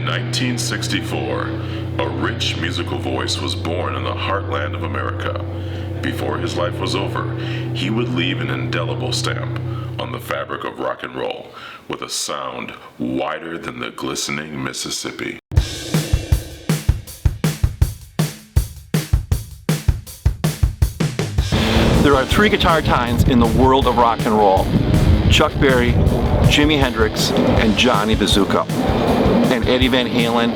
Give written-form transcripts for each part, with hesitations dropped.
1964, a rich musical voice was born in the heartland of America. Before his life was over, he would leave an indelible stamp on the fabric of rock and roll with a sound wider than the glistening Mississippi. There are three guitar titans in the world of rock and roll: Chuck Berry, Jimi Hendrix, and Johnny Bazooka. And Eddie Van Halen.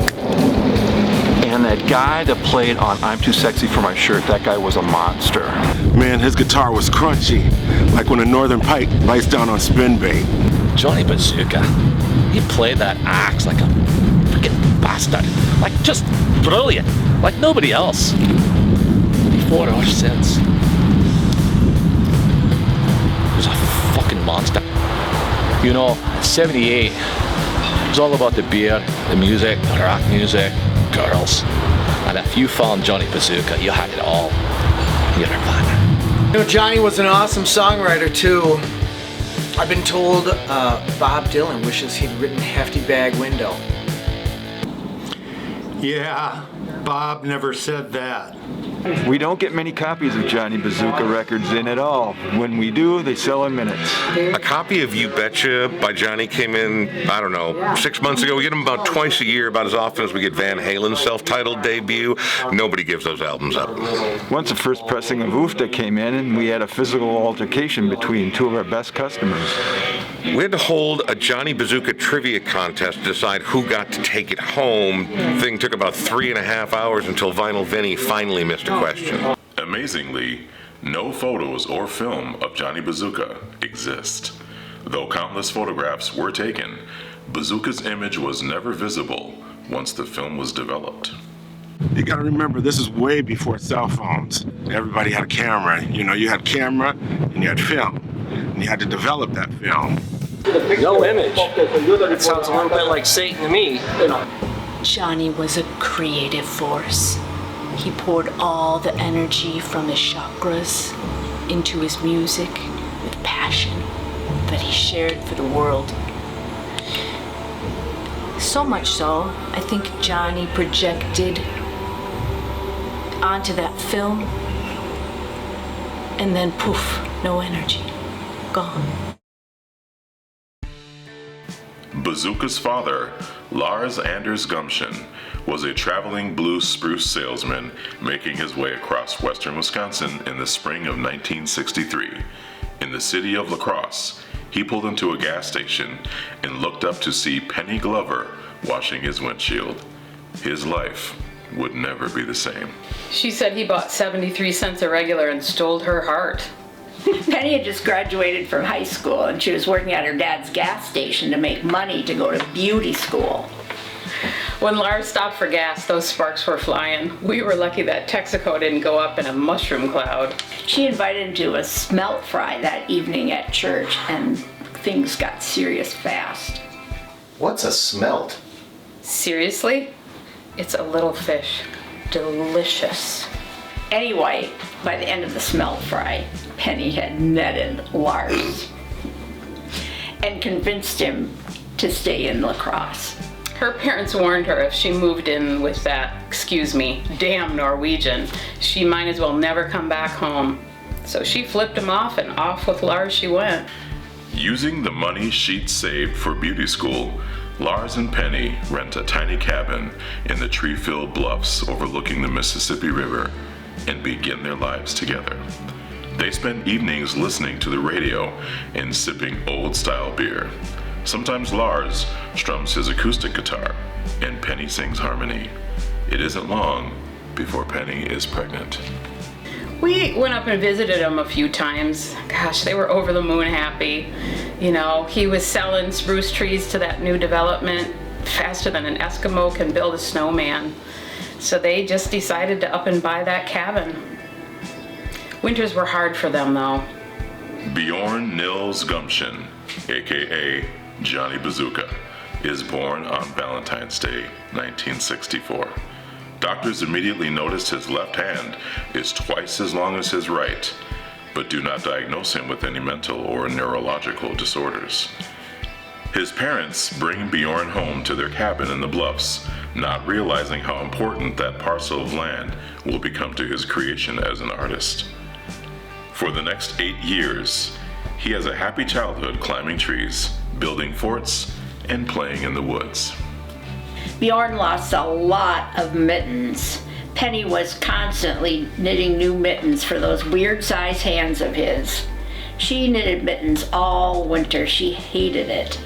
And that guy that played on I'm Too Sexy for My Shirt, that guy was a monster. Man, his guitar was crunchy, like when a northern pike bites down on spin bait. Johnny Bazooka, he played that axe like a freaking bastard. Like, just brilliant, like nobody else. Before or since. He was a fucking monster. You know, 78 was all about the beer, the music, the rock music, girls. And if you found Johnny Bazooka, you had it all. You're a fan. You know, Johnny was an awesome songwriter too. I've been told Bob Dylan wishes he'd written Hefty Bag Window. Yeah, Bob never said that. We don't get many copies of Johnny Bazooka records in at all. When we do, they sell in minutes. A copy of You Betcha by Johnny came in, I don't know, 6 months ago. We get them about twice a year, about as often as we get Van Halen's self-titled debut. Nobody gives those albums up. Once the first pressing of Oofta came in, and we had a physical altercation between two of our best customers. We had to hold a Johnny Bazooka trivia contest to decide who got to take it home. The thing took about 3.5 hours until Vinyl Vinny finally missed a question. Amazingly, no photos or film of Johnny Bazooka exist. Though countless photographs were taken, Bazooka's image was never visible once the film was developed. You gotta remember, this is way before cell phones. Everybody had a camera. You know, you had camera and you had film. And you had to develop that film. No image. That sounds a little bit like Satan to me. Johnny was a creative force. He poured all the energy from his chakras into his music with passion that he shared for the world. So much so, I think Johnny projected onto that film, and then poof, no energy, gone. Bazooka's father, Lars Anders Gumption, was a traveling blue spruce salesman making his way across western Wisconsin in the spring of 1963. In the city of La Crosse, he pulled into a gas station and looked up to see Penny Glover washing his windshield. His life would never be the same. She said he bought 73 cents a regular and stole her heart. Penny had just graduated from high school and she was working at her dad's gas station to make money to go to beauty school. When Lars stopped for gas, those sparks were flying. We were lucky that Texaco didn't go up in a mushroom cloud. She invited him to a smelt fry that evening at church, and things got serious fast. What's a smelt? Seriously? It's a little fish. Delicious. Anyway, by the end of the smelt fry, Penny had netted Lars and convinced him to stay in La Crosse. Her parents warned her if she moved in with that, excuse me, damn Norwegian, she might as well never come back home. So she flipped him off, and off with Lars she went. Using the money she'd saved for beauty school, Lars and Penny rent a tiny cabin in the tree-filled bluffs overlooking the Mississippi River and begin their lives together. They spend evenings listening to the radio and sipping old-style beer. Sometimes Lars strums his acoustic guitar and Penny sings harmony. It isn't long before Penny is pregnant. We went up and visited him a few times. Gosh, they were over the moon happy. You know, he was selling spruce trees to that new development faster than an Eskimo can build a snowman. So they just decided to up and buy that cabin. Winters were hard for them though. Bjorn Nils Gumption, aka Johnny Bazooka, is born on Valentine's Day, 1964. Doctors immediately noticed his left hand is twice as long as his right, but do not diagnose him with any mental or neurological disorders. His parents bring Bjorn home to their cabin in the bluffs, not realizing how important that parcel of land will become to his creation as an artist. For the next 8 years, he has a happy childhood climbing trees, building forts, and playing in the woods. Bjorn lost a lot of mittens. Penny was constantly knitting new mittens for those weird-sized hands of his. She knitted mittens all winter. She hated it.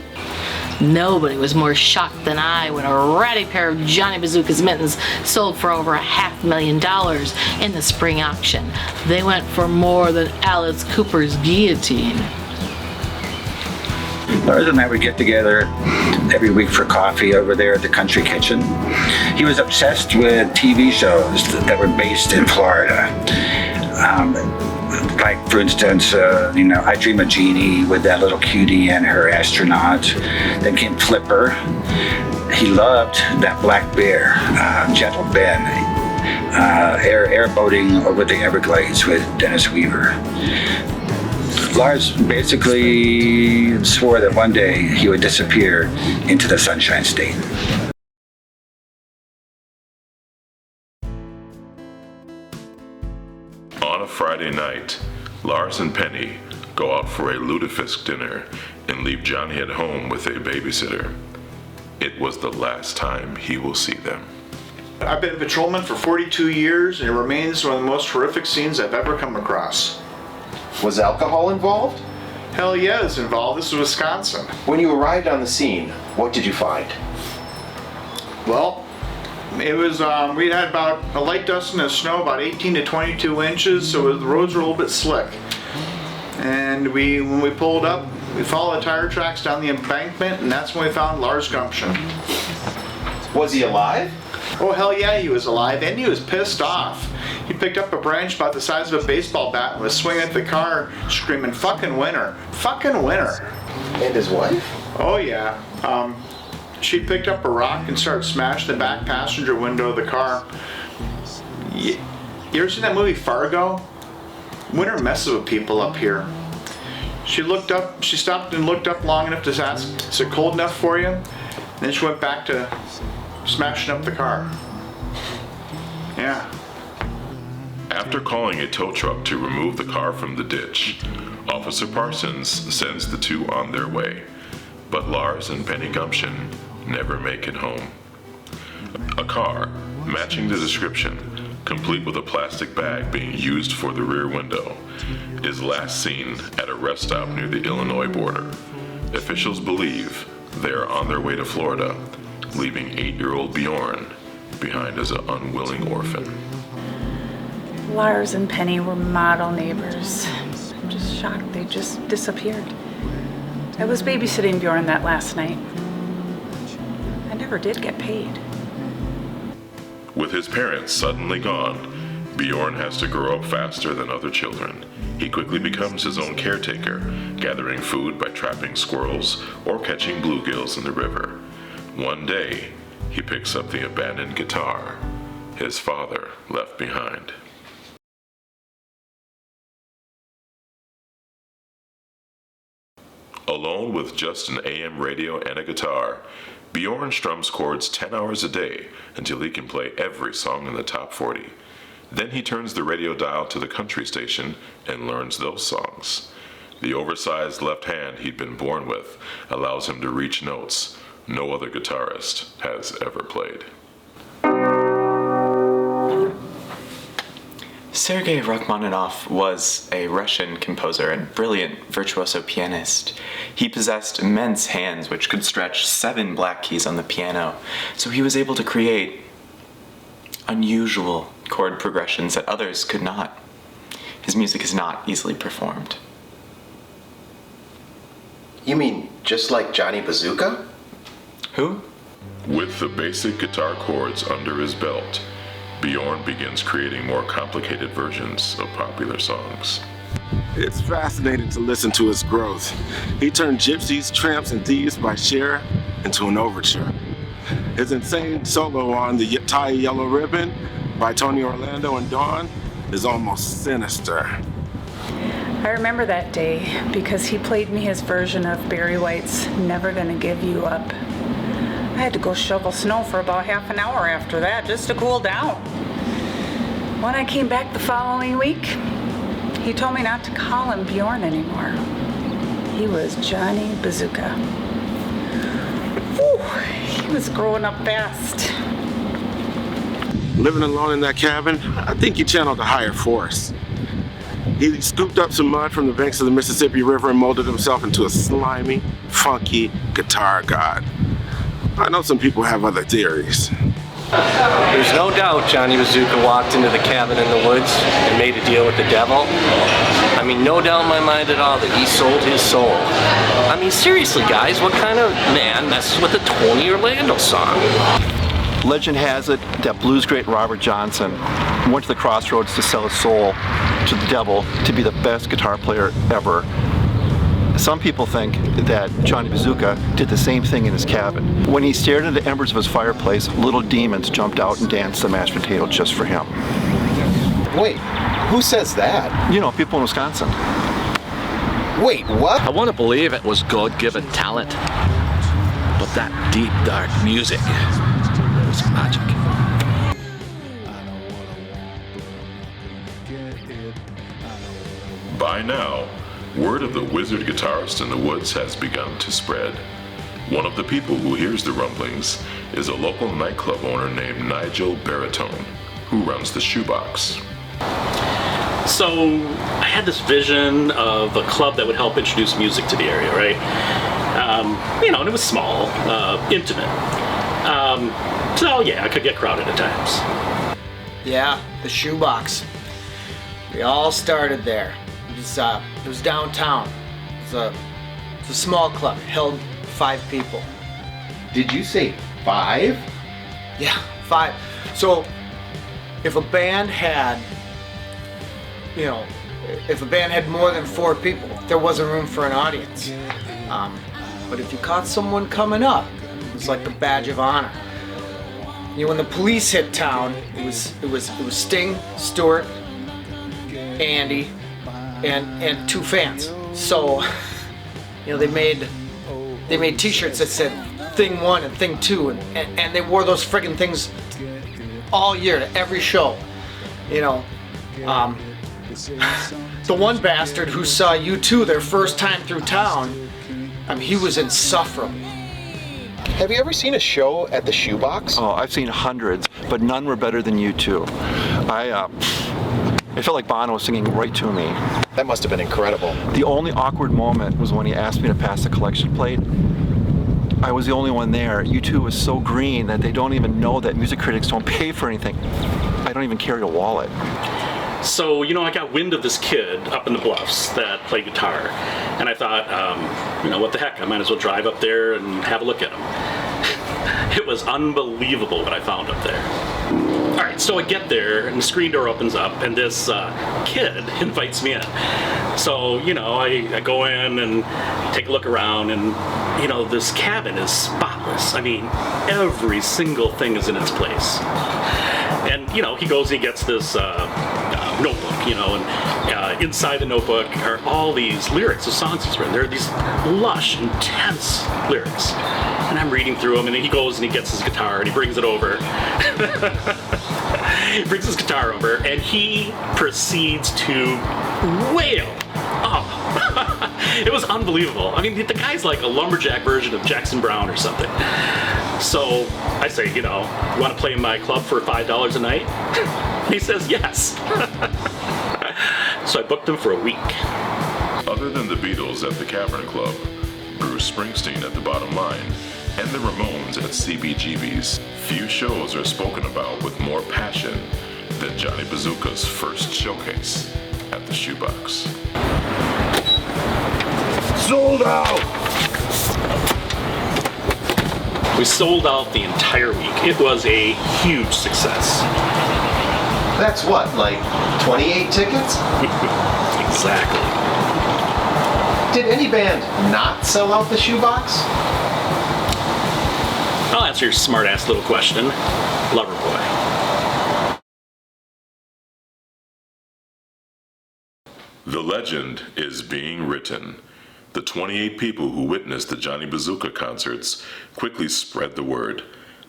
Nobody was more shocked than I when a ratty pair of Johnny Bazooka's mittens sold for over $500,000 in the spring auction. They went for more than Alice Cooper's guillotine. Lars and I would get together every week for coffee over there at the Country Kitchen. He was obsessed with TV shows that were based in Florida. Like, for instance, I Dream of Jeannie with that little cutie and her astronaut. Then came Flipper. He loved that Black Bear, Gentle Ben, airboating over the Everglades with Dennis Weaver. Lars basically swore that one day he would disappear into the Sunshine State. On a Friday night, Lars and Penny go out for a lutefisk dinner and leave Johnny at home with a babysitter. It was the last time he will see them. I've been a patrolman for 42 years, and it remains one of the most horrific scenes I've ever come across. Was alcohol involved? Hell yeah, it's involved. This is Wisconsin. When you arrived on the scene, what did you find? Well, it was, we had about a light dusting of snow, about 18 to 22 inches, so the roads were a little bit slick. And when we pulled up, we followed the tire tracks down the embankment, and that's when we found Lars Gumption. Was he alive? Oh, hell yeah, he was alive, and he was pissed off. He picked up a branch about the size of a baseball bat and was swinging at the car, screaming, "Fucking winner! Fucking winner!" And his wife? Oh yeah. She picked up a rock and started smashing the back passenger window of the car. You ever seen that movie Fargo? Winter messes with people up here. She stopped and looked up long enough to ask, "Is it cold enough for you?" And then she went back to smashing up the car. Yeah. After calling a tow truck to remove the car from the ditch, Officer Parsons sends the two on their way. But Lars and Penny Gumption never make it home. A car, matching the description, complete with a plastic bag being used for the rear window, is last seen at a rest stop near the Illinois border. Officials believe they are on their way to Florida, leaving 8-year-old Bjorn behind as an unwilling orphan. Lars and Penny were model neighbors. I'm just shocked they just disappeared. I was babysitting Bjorn that last night. I never did get paid. With his parents suddenly gone, Bjorn has to grow up faster than other children. He quickly becomes his own caretaker, gathering food by trapping squirrels or catching bluegills in the river. One day, he picks up the abandoned guitar his father left behind. Alone with just an AM radio and a guitar, Bjorn strums chords 10 hours a day until he can play every song in the top 40. Then he turns the radio dial to the country station and learns those songs. The oversized left hand he'd been born with allows him to reach notes no other guitarist has ever played. Sergei Rachmaninoff was a Russian composer and brilliant virtuoso pianist. He possessed immense hands which could stretch 7 black keys on the piano, so he was able to create unusual chord progressions that others could not. His music is not easily performed. You mean just like Johnny Bazooka? Who? With the basic guitar chords under his belt, Bjorn begins creating more complicated versions of popular songs. It's fascinating to listen to his growth. He turned Gypsies, Tramps, and Thieves by Cher into an overture. His insane solo on the Tie Yellow Ribbon by Tony Orlando and Dawn is almost sinister. I remember that day because he played me his version of Barry White's Never Gonna Give You Up. I had to go shovel snow for about half an hour after that just to cool down. When I came back the following week, he told me not to call him Bjorn anymore. He was Johnny Bazooka. Whew, he was growing up fast. Living alone in that cabin, I think he channeled a higher force. He scooped up some mud from the banks of the Mississippi River and molded himself into a slimy, funky guitar god. I know some people have other theories. There's no doubt Johnny Bazooka walked into the cabin in the woods and made a deal with the devil. I mean, no doubt in my mind at all that he sold his soul. I mean, seriously, guys, what kind of man messes with a Tony Orlando song? Legend has it that blues great Robert Johnson went to the crossroads to sell his soul to the devil to be the best guitar player ever. Some people think that Johnny Bazooka did the same thing in his cabin. When he stared into the embers of his fireplace, little demons jumped out and danced the mashed potato just for him. Wait, who says that? You know, people in Wisconsin. Wait, what? I want to believe it was God-given talent, but that deep, dark music was magic. By now, word of the wizard guitarist in the woods has begun to spread. One of the people who hears the rumblings is a local nightclub owner named Nigel Baritone, who runs the Shoebox. So I had this vision of a club that would help introduce music to the area, right? And it was small, intimate. So yeah, I could get crowded at times. Yeah, the Shoebox. We all started there. It was downtown. It was a small club. It held 5 people. Did you say 5? Yeah, 5. So if a band had, if a band had more than 4 people, there wasn't room for an audience. But if you caught someone coming up, it was like the badge of honor. When the police hit town, it was Sting, Stewart, Andy, and 2 fans. So, they made T-shirts that said Thing 1 and Thing 2, and they wore those friggin' things all year to every show. The one bastard who saw U2 their first time through town, he was insufferable. Have you ever seen a show at the Shoebox? Oh, I've seen hundreds, but none were better than U2. It felt like Bono was singing right to me. That must have been incredible. The only awkward moment was when he asked me to pass the collection plate. I was the only one there. U2 was so green that they don't even know that music critics don't pay for anything. I don't even carry a wallet. So, I got wind of this kid up in the bluffs that played guitar. And I thought, what the heck, I might as well drive up there and have a look at him. It was unbelievable what I found up there. All right, so I get there, and the screen door opens up, and this kid invites me in. So, I go in and take a look around, and, this cabin is spotless. I mean, every single thing is in its place. And, he goes and he gets this notebook, and inside the notebook are all these lyrics of songs he's written. There are these lush, intense lyrics. And I'm reading through them, and then he goes and he gets his guitar and he brings it over. He brings his guitar over and he proceeds to wail. Oh, it was unbelievable. I mean, the guy's like a lumberjack version of Jackson Browne or something. So I say, want to play in my club for $5 a night? He says yes. So I booked him for a week. Other than the Beatles at the Cavern Club, Bruce Springsteen at the Bottom Line, and the Ramones at CBGB's, few shows are spoken about with more passion than Johnny Bazooka's first showcase at the Shoebox. Sold out! We sold out the entire week. It was a huge success. That's what, like 28 tickets? Exactly. Did any band not sell out the Shoebox? I'll answer your smart-ass little question. Loverboy. The legend is being written. The 28 people who witnessed the Johnny Bazooka concerts quickly spread the word.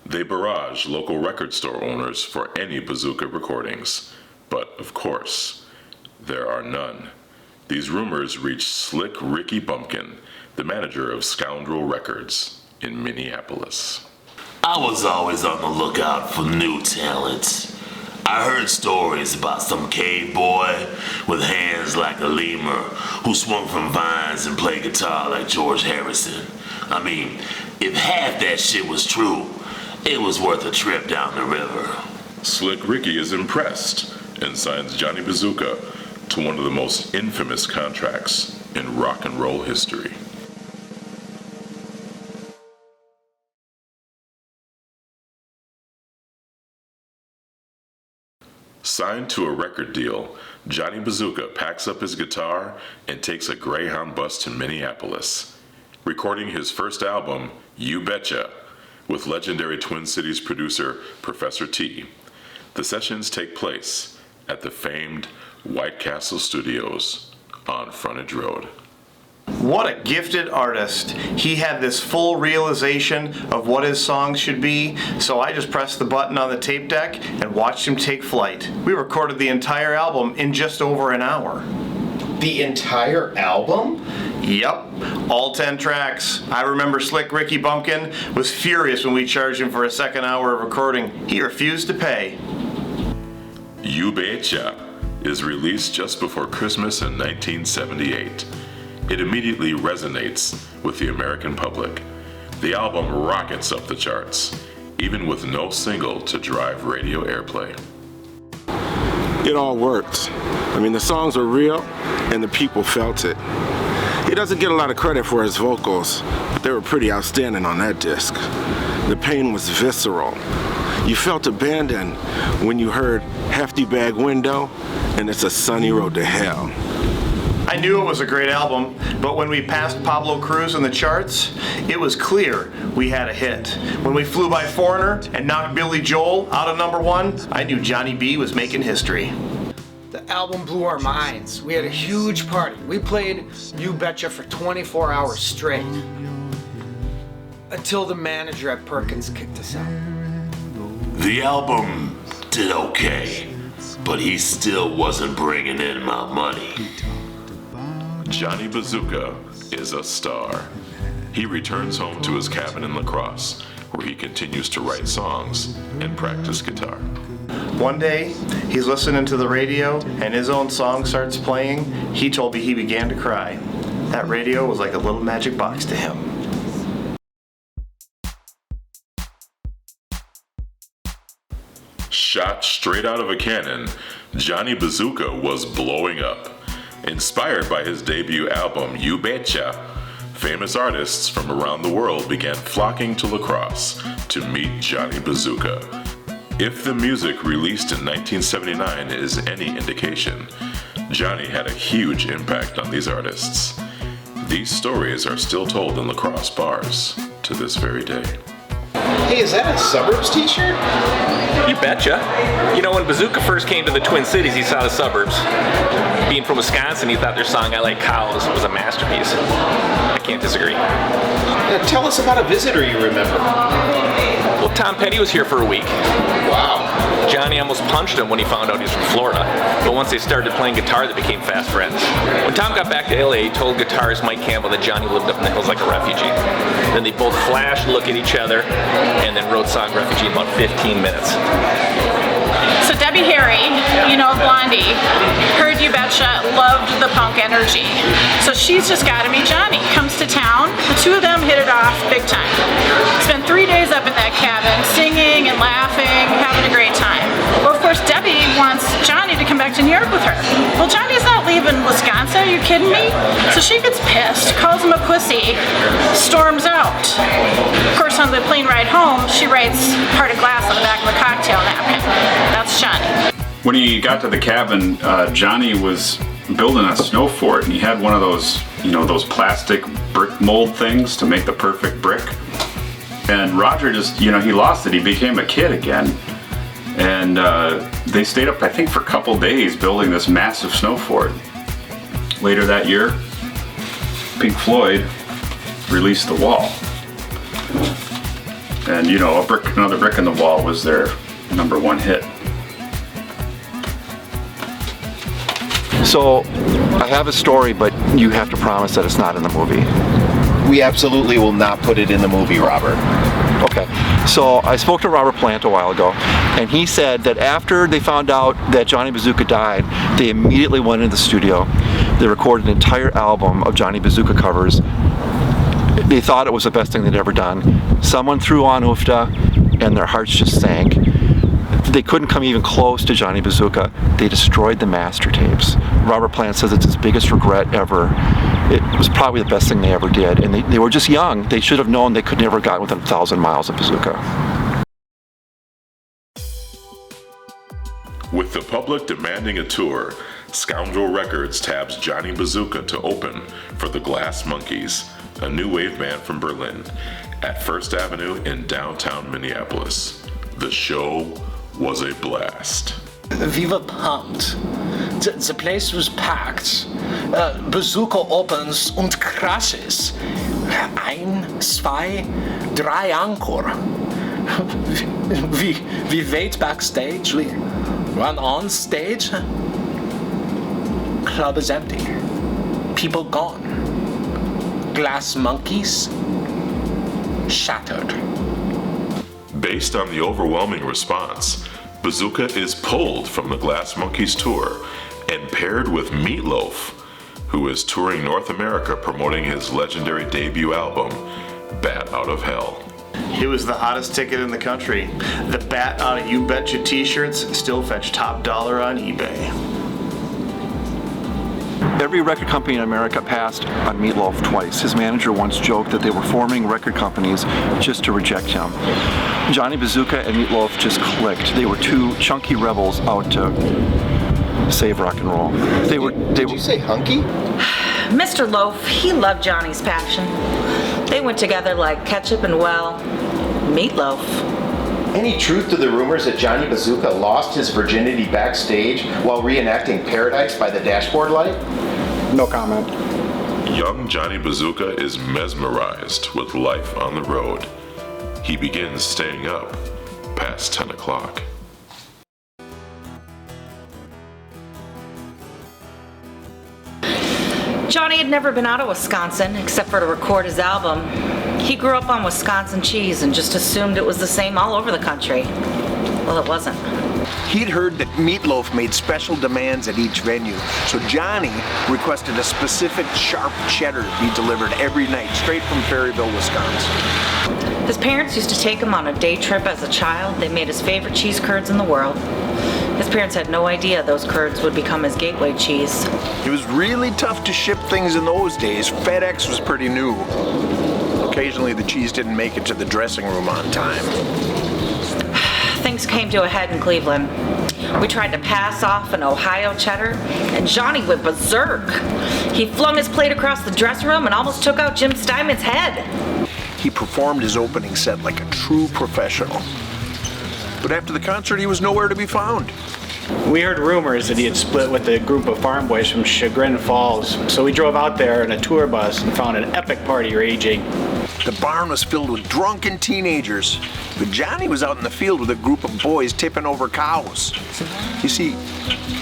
They barraged local record store owners for any Bazooka recordings. But, of course, there are none. These rumors reached Slick Ricky Bumpkin, the manager of Scoundrel Records in Minneapolis. I was always on the lookout for new talents. I heard stories about some cave boy with hands like a lemur who swung from vines and played guitar like George Harrison. I mean, if half that shit was true, it was worth a trip down the river. Slick Ricky is impressed and signs Johnny Bazooka to one of the most infamous contracts in rock and roll history. Signed to a record deal, Johnny Bazooka packs up his guitar and takes a Greyhound bus to Minneapolis, recording his first album, You Betcha, with legendary Twin Cities producer Professor T. The sessions take place at the famed White Castle Studios on Frontage Road. What a gifted artist. He had this full realization of what his songs should be, so I just pressed the button on the tape deck and watched him take flight. We recorded the entire album in just over an hour. The entire album? Yep, all 10 tracks. I remember Slick Ricky Bumpkin was furious when we charged him for a second hour of recording. He refused to pay. You Betcha is released just before Christmas in 1978. It immediately resonates with the American public. The album rockets up the charts, even with no single to drive radio airplay. It all worked. I mean, the songs were real, and the people felt it. He doesn't get a lot of credit for his vocals, but they were pretty outstanding on that disc. The pain was visceral. You felt abandoned when you heard Hefty Bag Window and It's a Sunny Road to Hell. I knew it was a great album, but when we passed Pablo Cruz in the charts, it was clear we had a hit. When we flew by Foreigner and knocked Billy Joel out of #1, I knew Johnny B was making history. The album blew our minds. We had a huge party. We played You Betcha for 24 hours straight. Until the manager at Perkins kicked us out. The album did okay, but he still wasn't bringing in my money. Johnny Bazooka is a star. He returns home to his cabin in La Crosse, where he continues to write songs and practice guitar. One day, he's listening to the radio and his own song starts playing. He told me he began to cry. That radio was like a little magic box to him. Shot straight out of a cannon, Johnny Bazooka was blowing up. Inspired by his debut album, You Betcha, famous artists from around the world began flocking to La Crosse to meet Johnny Bazooka. If the music released in 1979 is any indication, Johnny had a huge impact on these artists. These stories are still told in La Crosse bars to this very day. Hey, is that a Suburbs t-shirt? You betcha. You know, when Bazooka first came to the Twin Cities, he saw the suburbs. Being from Wisconsin, he thought their song, I Like Cows, was a masterpiece. I can't disagree. Now, tell us about a visitor you remember. Well, Tom Petty was here for a week. Wow. Johnny almost punched him when he found out he was from Florida. But once they started playing guitar, they became fast friends. When Tom got back to LA, he told guitarist Mike Campbell that Johnny lived up in the hills like a refugee. Then they both flashed, looked at each other, and then wrote song Refugee in about 15 minutes. So Debbie Harry, you know Blondie, heard You Betcha, loved the punk energy. So she's just got to meet Johnny. Comes to town, the two of them hit it off big time. Spent 3 days up in that cabin, singing and laughing, having a great time. Well, of course, Debbie wants Johnny to come back to New York with her. Well, Johnny's not leaving Wisconsin, are you kidding me? So she gets pissed, calls him a pussy, storms out. Of course, on the plane ride home, she writes Heart of Glass on the back of a cocktail napkin. That's Johnny. When he got to the cabin, Johnny was building a snow fort, and he had one of those, you know, those plastic brick mold things to make the perfect brick. And Roger just, you know, he lost it. He became a kid again. And they stayed up, I think, for a couple days building this massive snow fort. later that year, Pink Floyd released The Wall. And you know, Another Brick in the Wall was their #1 hit. So, I have a story, but you have to promise that it's not in the movie. We absolutely will not put it in the movie, Robert. Okay, so I spoke to Robert Plant a while ago, and he said that after they found out that Johnny Bazooka died, they immediately went into the studio. They recorded an entire album of Johnny Bazooka covers. They thought it was the best thing they'd ever done. Someone threw on Oofta, and their hearts just sank. They couldn't come even close to Johnny Bazooka. They destroyed the master tapes. Robert Plant says it's his biggest regret ever. It was probably the best thing they ever did. And they were just young. They should have known they could never have gotten within 1,000 miles of Bazooka. With the public demanding a tour, Scoundrel Records tabs Johnny Bazooka to open for the Glass Monkeys, a new wave band from Berlin, at First Avenue in downtown Minneapolis. The show was a blast. We were pumped. The place was packed. Bazooka opens und crashes. 1, 2, 3 encore. We wait backstage. We run on stage. Club is empty. People gone. Glass Monkeys shattered. Based on the overwhelming response, Bazooka is pulled from the Glass Monkeys tour and paired with Meatloaf, who is touring North America promoting his legendary debut album, Bat Out of Hell. He was the hottest ticket in the country. The Bat Out of You Betcha t-shirts still fetch top dollar on eBay. Every record company in America passed on Meatloaf twice. His manager once joked that they were forming record companies just to reject him. Johnny Bazooka and Meatloaf just clicked. They were two chunky rebels out to save rock and roll. Did you say hunky? Mr. Loaf, he loved Johnny's passion. They went together like ketchup and, well, meatloaf. Any truth to the rumors that Johnny Bazooka lost his virginity backstage while reenacting Paradise by the Dashboard Light? No comment. Young Johnny Bazooka is mesmerized with life on the road. He begins staying up past 10 o'clock. Johnny had never been out of Wisconsin except for to record his album. He grew up on Wisconsin cheese and just assumed it was the same all over the country. Well, it wasn't. He'd heard that Meatloaf made special demands at each venue, so Johnny requested a specific sharp cheddar be delivered every night straight from Perryville, Wisconsin. His parents used to take him on a day trip as a child. They made his favorite cheese curds in the world. His parents had no idea those curds would become his gateway cheese. It was really tough to ship things in those days. FedEx was pretty new. Occasionally the cheese didn't make it to the dressing room on time. Things came to a head in Cleveland. We tried to pass off an Ohio cheddar, and Johnny went berserk. He flung his plate across the dressing room and almost took out Jim Steinman's head. He performed his opening set like a true professional. But after the concert, he was nowhere to be found. We heard rumors that he had split with a group of farm boys from Chagrin Falls, so we drove out there in a tour bus and found an epic party raging. The barn was filled with drunken teenagers, but Johnny was out in the field with a group of boys tipping over cows. You see,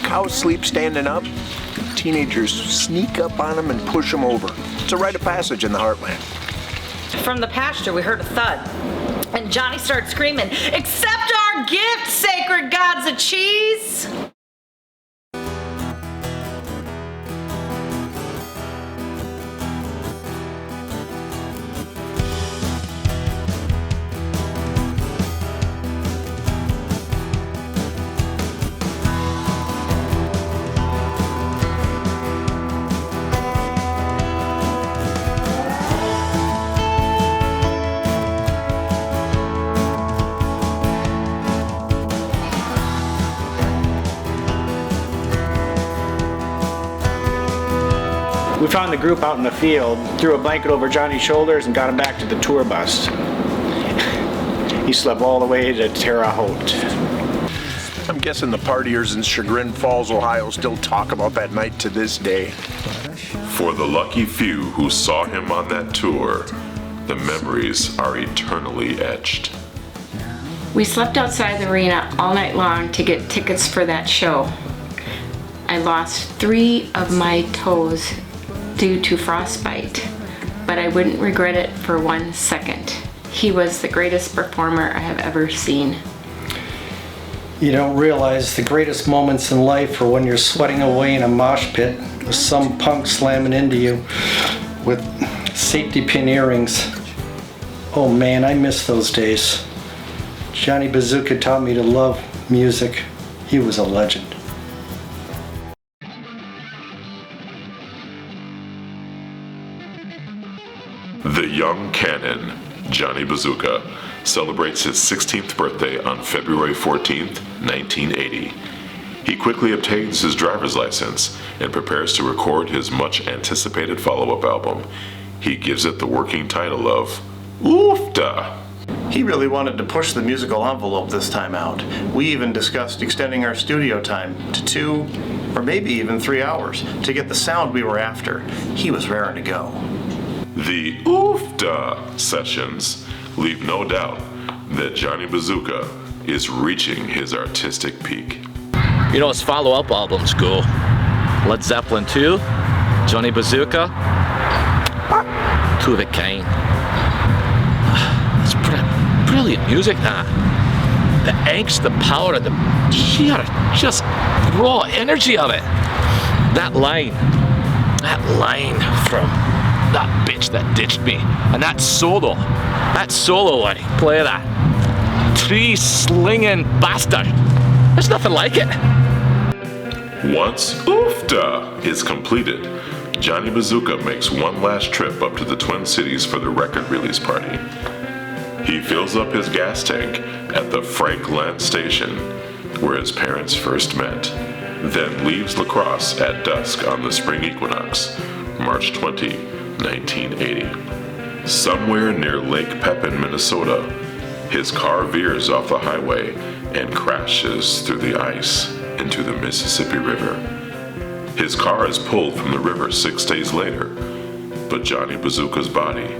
cows sleep standing up, and teenagers sneak up on them and push them over. It's a rite of passage in the heartland. From the pasture, we heard a thud, and Johnny started screaming, "Accept our gift, sacred gods of cheese!" We found the group out in the field, threw a blanket over Johnny's shoulders, and got him back to the tour bus. He slept all the way to Terre Haute. I'm guessing the partiers in Chagrin Falls, Ohio still talk about that night to this day. For the lucky few who saw him on that tour, the memories are eternally etched. We slept outside the arena all night long to get tickets for that show. I lost 3 of my toes due to frostbite, but I wouldn't regret it for 1 second. He was the greatest performer I have ever seen. You don't realize the greatest moments in life are when you're sweating away in a mosh pit with some punk slamming into you with safety pin earrings. Oh man, I miss those days. Johnny Bazooka taught me to love music. He was a legend. The young cannon, Johnny Bazooka, celebrates his 16th birthday on February 14th, 1980. He quickly obtains his driver's license and prepares to record his much-anticipated follow-up album. He gives it the working title of Oofda. He really wanted to push the musical envelope this time out. We even discussed extending our studio time to 2 or maybe even 3 hours to get the sound we were after. He was raring to go. The Oofda sessions leave no doubt that Johnny Bazooka is reaching his artistic peak. You know, his follow-up albums go Led Zeppelin 2, Johnny Bazooka, 2 of a kind. It's brilliant music, that. The angst, the power, and the sheer, just raw energy of it. That line from that bitch that ditched me, and that solo when he played that tree-slinging bastard. There's nothing like it. Once Oofda is completed, Johnny Bazooka makes one last trip up to the Twin Cities for the record release party. He fills up his gas tank at the Frank station, where his parents first met, then leaves La Crosse at dusk on the spring equinox, March 20, 1980. Somewhere near Lake Pepin, Minnesota, his car veers off the highway and crashes through the ice into the Mississippi River. His car is pulled from the river 6 days later, but Johnny Bazooka's body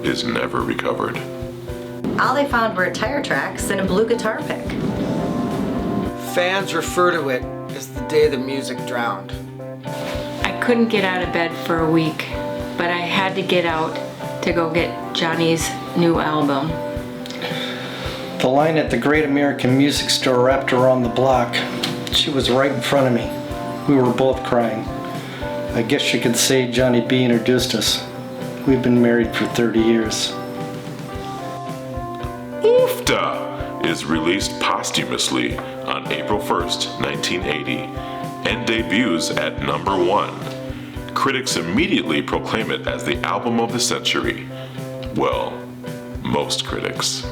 is never recovered. All they found were tire tracks and a blue guitar pick. Fans refer to it as the day the music drowned. I couldn't get out of bed for a week, but I had to get out to go get Johnny's new album. The line at the Great American Music Store wrapped around the block. She was right in front of me. We were both crying. I guess you could say Johnny B introduced us. We've been married for 30 years. Oofda is released posthumously on April 1st, 1980, and debuts at number 1. Critics immediately proclaim it as the album of the century. Well, most critics.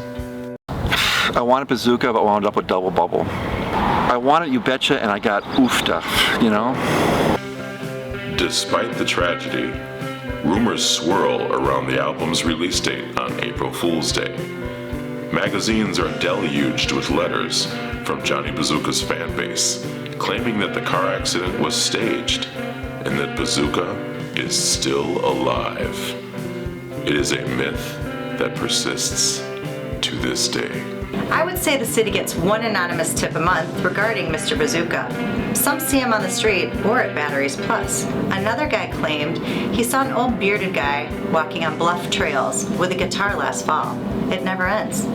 I wanted Bazooka, but wound up with Double Bubble. I wanted You Betcha, and I got Oofda, you know? Despite the tragedy, rumors swirl around the album's release date on April Fool's Day. Magazines are deluged with letters from Johnny Bazooka's fan base, claiming that the car accident was staged and that Bazooka is still alive. It is a myth that persists to this day. I would say the city gets one anonymous tip a month regarding Mr. Bazooka. Some see him on the street or at Batteries Plus. Another guy claimed he saw an old bearded guy walking on bluff trails with a guitar last fall. It never ends.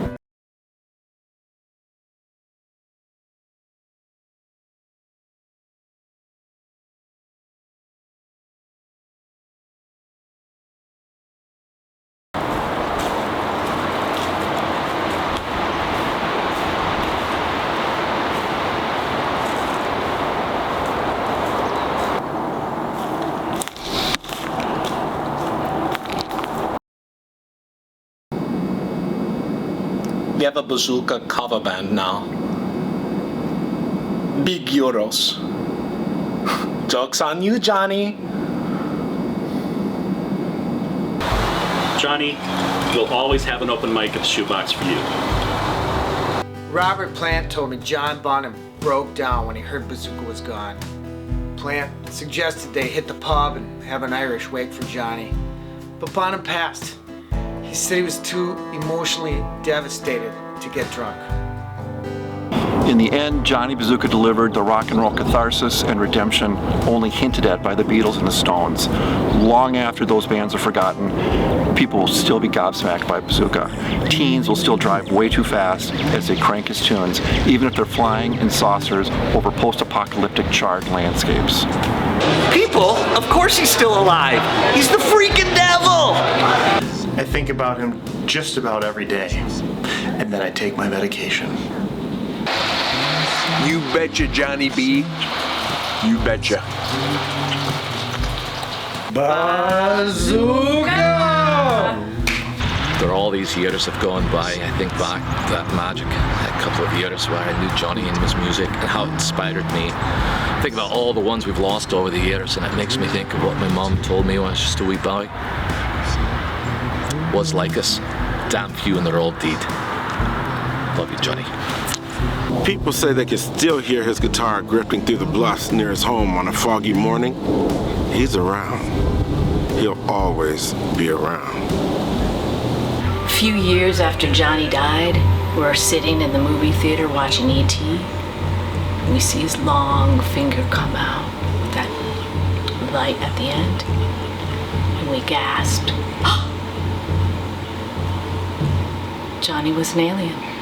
We have a Bazooka cover band now. Big Euros. Joke's on you, Johnny. Johnny, we'll always have an open mic at the Shoebox for you. Robert Plant told me John Bonham broke down when he heard Bazooka was gone. Plant suggested they hit the pub and have an Irish wake for Johnny, but Bonham passed. He said he was too emotionally devastated to get drunk. In the end, Johnny Bazooka delivered the rock and roll catharsis and redemption only hinted at by the Beatles and the Stones. Long after those bands are forgotten, people will still be gobsmacked by Bazooka. Teens will still drive way too fast as they crank his tunes, even if they're flying in saucers over post-apocalyptic charred landscapes. People? Of course he's still alive. He's the freaking devil! I think about him just about every day, and then I take my medication. You betcha, Johnny B. You betcha. Bazooka! There are all these years have gone by. I think back to that magic, a couple of years where I knew Johnny and his music and how it inspired me. I think about all the ones we've lost over the years, and it makes me think of what my mum told me when I was just a wee boy. Was like us, damn few in their old deed. Love you, Johnny. People say they can still hear his guitar gripping through the bluffs near his home on a foggy morning. He's around. He'll always be around. A few years after Johnny died, we're sitting in the movie theater watching E.T. and we see his long finger come out with that light at the end. And we gasped. Johnny was an alien.